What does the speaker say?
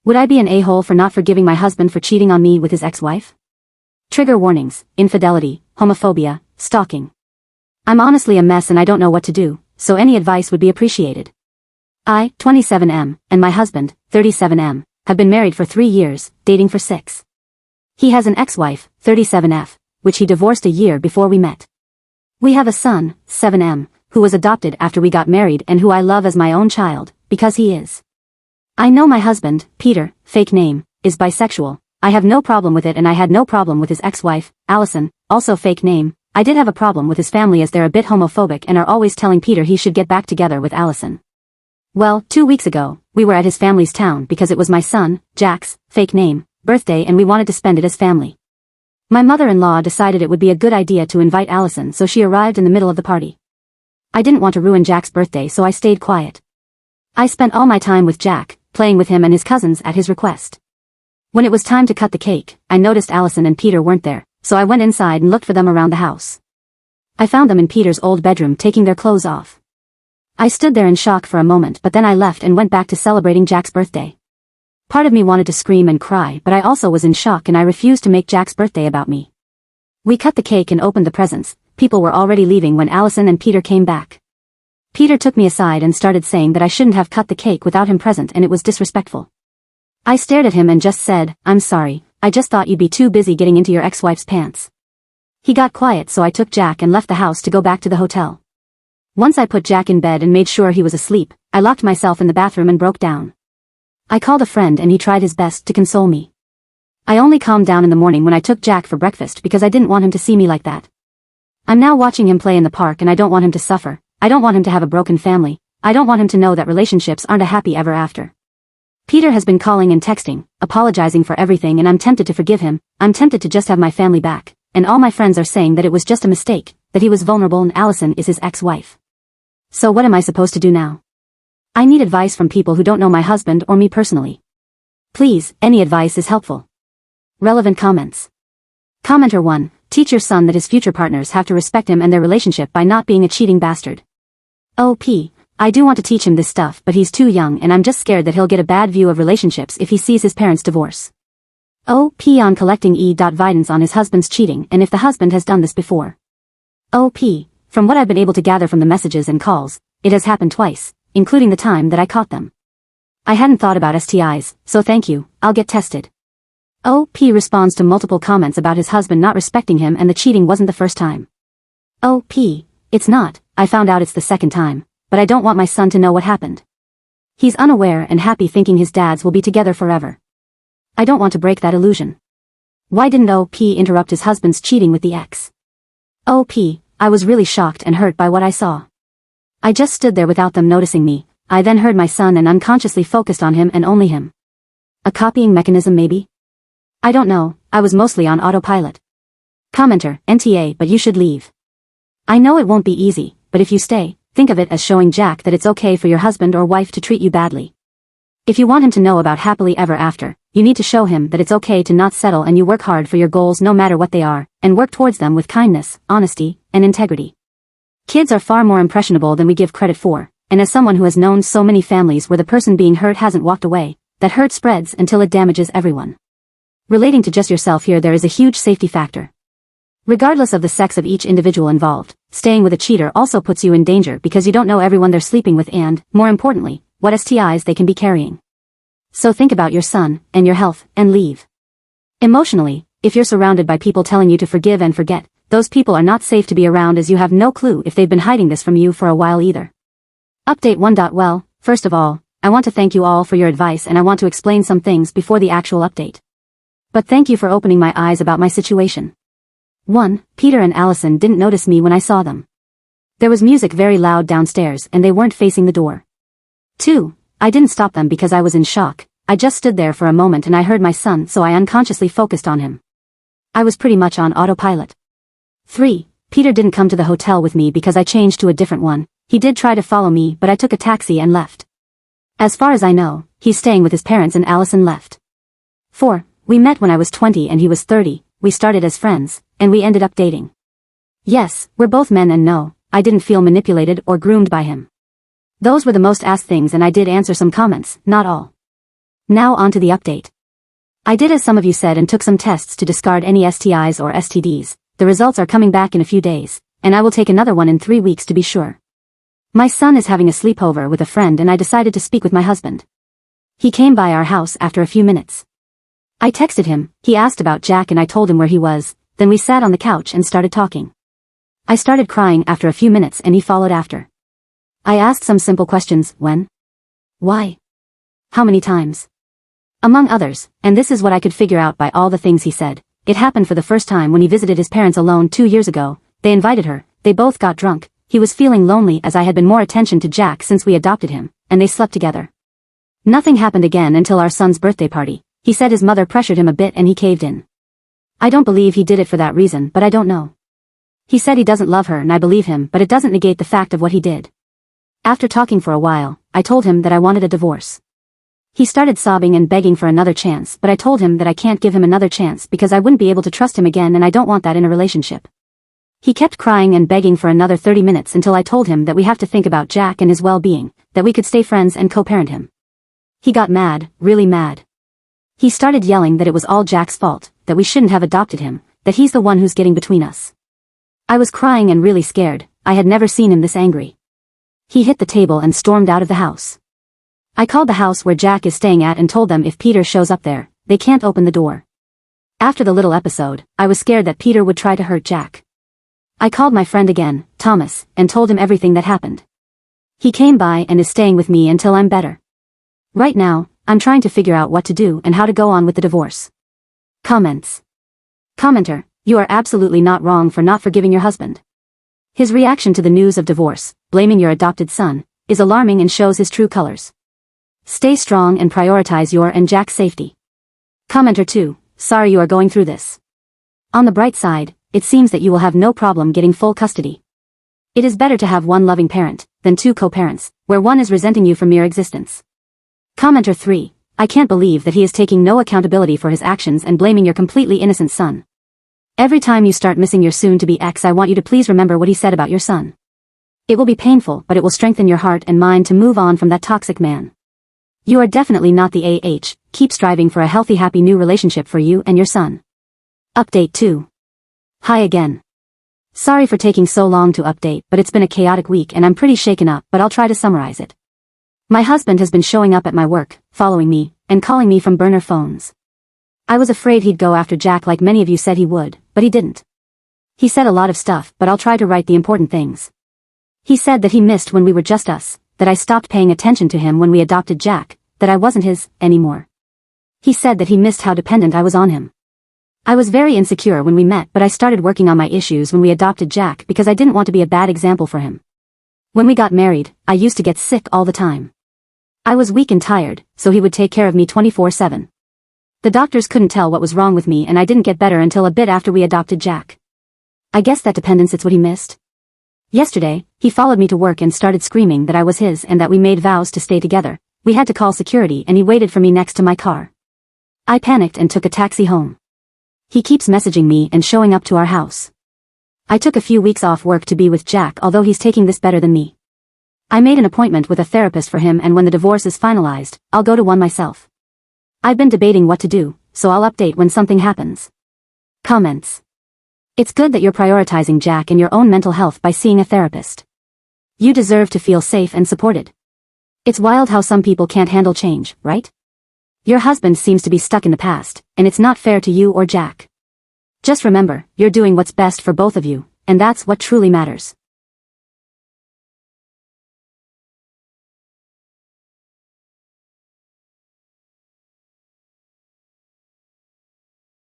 Would I be an a-hole for not forgiving my husband for cheating on me with his ex-wife? Trigger warnings: infidelity, homophobia, stalking. I'm honestly a mess and I don't know what to do, so any advice would be appreciated. I, 27M, and my husband, 37M, have been married for 3 years, dating for 6. He has an ex-wife, 37F, which he divorced a year before we met. We have a son, 7M, who was adopted after we got married and who I love as my own child, because he is. I know my husband, Peter, fake name, is bisexual. I have no problem with it and I had no problem with his ex-wife, Allison, also fake name. I did have a problem with his family as they're a bit homophobic and are always telling Peter he should get back together with Allison. Well, 2 weeks ago, we were at his family's town because it was my son, Jack's, fake name, birthday and we wanted to spend it as family. My mother-in-law decided it would be a good idea to invite Allison, so she arrived in the middle of the party. I didn't want to ruin Jack's birthday, so I stayed quiet. I spent all my time with Jack, playing with him and his cousins at his request. When it was time to cut the cake, I noticed Allison and Peter weren't there, so I went inside and looked for them around the house. I found them in Peter's old bedroom taking their clothes off. I stood there in shock for a moment, but then I left and went back to celebrating Jack's birthday. Part of me wanted to scream and cry, but I also was in shock and I refused to make Jack's birthday about me. We cut the cake and opened the presents. People were already leaving when Allison and Peter came back. Peter took me aside and started saying that I shouldn't have cut the cake without him present and it was disrespectful. I stared at him and just said, "I'm sorry, I just thought you'd be too busy getting into your ex-wife's pants." He got quiet, so I took Jack and left the house to go back to the hotel. Once I put Jack in bed and made sure he was asleep, I locked myself in the bathroom and broke down. I called a friend and he tried his best to console me. I only calmed down in the morning when I took Jack for breakfast because I didn't want him to see me like that. I'm now watching him play in the park and I don't want him to suffer. I don't want him to have a broken family. I don't want him to know that relationships aren't a happy ever after. Peter has been calling and texting, apologizing for everything, and I'm tempted to forgive him. I'm tempted to just have my family back, and all my friends are saying that it was just a mistake, that he was vulnerable and Allison is his ex-wife. So what am I supposed to do now? I need advice from people who don't know my husband or me personally. Please, any advice is helpful. Relevant comments. Commenter 1. Teach your son that his future partners have to respect him and their relationship by not being a cheating bastard. OP. I do want to teach him this stuff, but he's too young and I'm just scared that he'll get a bad view of relationships if he sees his parents divorce. OP on collecting evidence on his husband's cheating and if the husband has done this before. OP. From what I've been able to gather from the messages and calls, it has happened twice, including the time that I caught them. I hadn't thought about STIs, so thank you, I'll get tested. OP responds to multiple comments about his husband not respecting him and the cheating wasn't the first time. OP. It's not, I found out it's the second time, but I don't want my son to know what happened. He's unaware and happy thinking his dads will be together forever. I don't want to break that illusion. Why didn't OP interrupt his husband's cheating with the ex? OP. I was really shocked and hurt by what I saw. I just stood there without them noticing me. I then heard my son and unconsciously focused on him and only him. A copying mechanism maybe? I don't know, I was mostly on autopilot. Commenter, NTA, but you should leave. I know it won't be easy, but if you stay, think of it as showing Jack that it's okay for your husband or wife to treat you badly. If you want him to know about happily ever after, you need to show him that it's okay to not settle and you work hard for your goals no matter what they are, and work towards them with kindness, honesty, and integrity. Kids are far more impressionable than we give credit for, and as someone who has known so many families where the person being hurt hasn't walked away, that hurt spreads until it damages everyone. Relating to just yourself here, there is a huge safety factor. Regardless of the sex of each individual involved, staying with a cheater also puts you in danger because you don't know everyone they're sleeping with and, more importantly, what STIs they can be carrying. So think about your son, and your health, and leave. Emotionally, if you're surrounded by people telling you to forgive and forget, those people are not safe to be around as you have no clue if they've been hiding this from you for a while either. Update 1. Well, first of all, I want to thank you all for your advice and I want to explain some things before the actual update. But thank you for opening my eyes about my situation. 1. Peter and Allison didn't notice me when I saw them. There was music very loud downstairs and they weren't facing the door. 2. I didn't stop them because I was in shock. I just stood there for a moment and I heard my son, so I unconsciously focused on him. I was pretty much on autopilot. 3. Peter didn't come to the hotel with me because I changed to a different one. He did try to follow me, but I took a taxi and left. As far as I know, he's staying with his parents and Allison left. 4. We met when I was 20 and he was 30, we started as friends, and we ended up dating. Yes, we're both men and no, I didn't feel manipulated or groomed by him. Those were the most asked things and I did answer some comments, not all. Now on to the update. I did as some of you said and took some tests to discard any STIs or STDs. The results are coming back in a few days, and I will take another one in 3 weeks to be sure. My son is having a sleepover with a friend and I decided to speak with my husband. He came by our house after a few minutes. I texted him, he asked about Jack and I told him where he was, then we sat on the couch and started talking. I started crying after a few minutes and he followed after. I asked some simple questions, when? Why? How many times? Among others, and this is what I could figure out by all the things he said. It happened for the first time when he visited his parents alone 2 years ago. They invited her, they both got drunk, he was feeling lonely as I had been more attention to Jack since we adopted him, and they slept together. Nothing happened again until our son's birthday party. He said his mother pressured him a bit and he caved in. I don't believe he did it for that reason, but I don't know. He said he doesn't love her and I believe him, but it doesn't negate the fact of what he did. After talking for a while, I told him that I wanted a divorce. He started sobbing and begging for another chance, but I told him that I can't give him another chance because I wouldn't be able to trust him again and I don't want that in a relationship. He kept crying and begging for another 30 minutes until I told him that we have to think about Jack and his well-being, that we could stay friends and co-parent him. He got mad, really mad. He started yelling that it was all Jack's fault, that we shouldn't have adopted him, that he's the one who's getting between us. I was crying and really scared. I had never seen him this angry. He hit the table and stormed out of the house. I called the house where Jack is staying at and told them if Peter shows up there, they can't open the door. After the little episode, I was scared that Peter would try to hurt Jack. I called my friend again, Thomas, and told him everything that happened. He came by and is staying with me until I'm better. Right now, I'm trying to figure out what to do and how to go on with the divorce. Comments. Commenter, you are absolutely not wrong for not forgiving your husband. His reaction to the news of divorce, blaming your adopted son, is alarming and shows his true colors. Stay strong and prioritize your and Jack's safety. Commenter 2, sorry you are going through this. On the bright side, it seems that you will have no problem getting full custody. It is better to have one loving parent, than 2 co-parents, where one is resenting you for mere existence. Commenter 3, I can't believe that he is taking no accountability for his actions and blaming your completely innocent son. Every time you start missing your soon-to-be ex, I want you to please remember what he said about your son. It will be painful, but it will strengthen your heart and mind to move on from that toxic man. You are definitely not the AH, keep striving for a healthy happy new relationship for you and your son. Update 2. Hi again. Sorry for taking so long to update, but it's been a chaotic week and I'm pretty shaken up, but I'll try to summarize it. My husband has been showing up at my work, following me, and calling me from burner phones. I was afraid he'd go after Jack like many of you said he would, but he didn't. He said a lot of stuff, but I'll try to write the important things. He said that he missed when we were just us, that I stopped paying attention to him when we adopted Jack, that I wasn't his anymore. He said that he missed how dependent I was on him. I was very insecure when we met, but I started working on my issues when we adopted Jack because I didn't want to be a bad example for him. When we got married, I used to get sick all the time. I was weak and tired, so he would take care of me 24/7. The doctors couldn't tell what was wrong with me and I didn't get better until a bit after we adopted Jack. I guess that dependence is what he missed. Yesterday, he followed me to work and started screaming that I was his and that we made vows to stay together. We had to call security and he waited for me next to my car. I panicked and took a taxi home. He keeps messaging me and showing up to our house. I took a few weeks off work to be with Jack, although he's taking this better than me. I made an appointment with a therapist for him, and when the divorce is finalized, I'll go to one myself. I've been debating what to do, so I'll update when something happens. Comments. It's good that you're prioritizing Jack and your own mental health by seeing a therapist. You deserve to feel safe and supported. It's wild how some people can't handle change, right? Your husband seems to be stuck in the past, and it's not fair to you or Jack. Just remember, you're doing what's best for both of you, and that's what truly matters.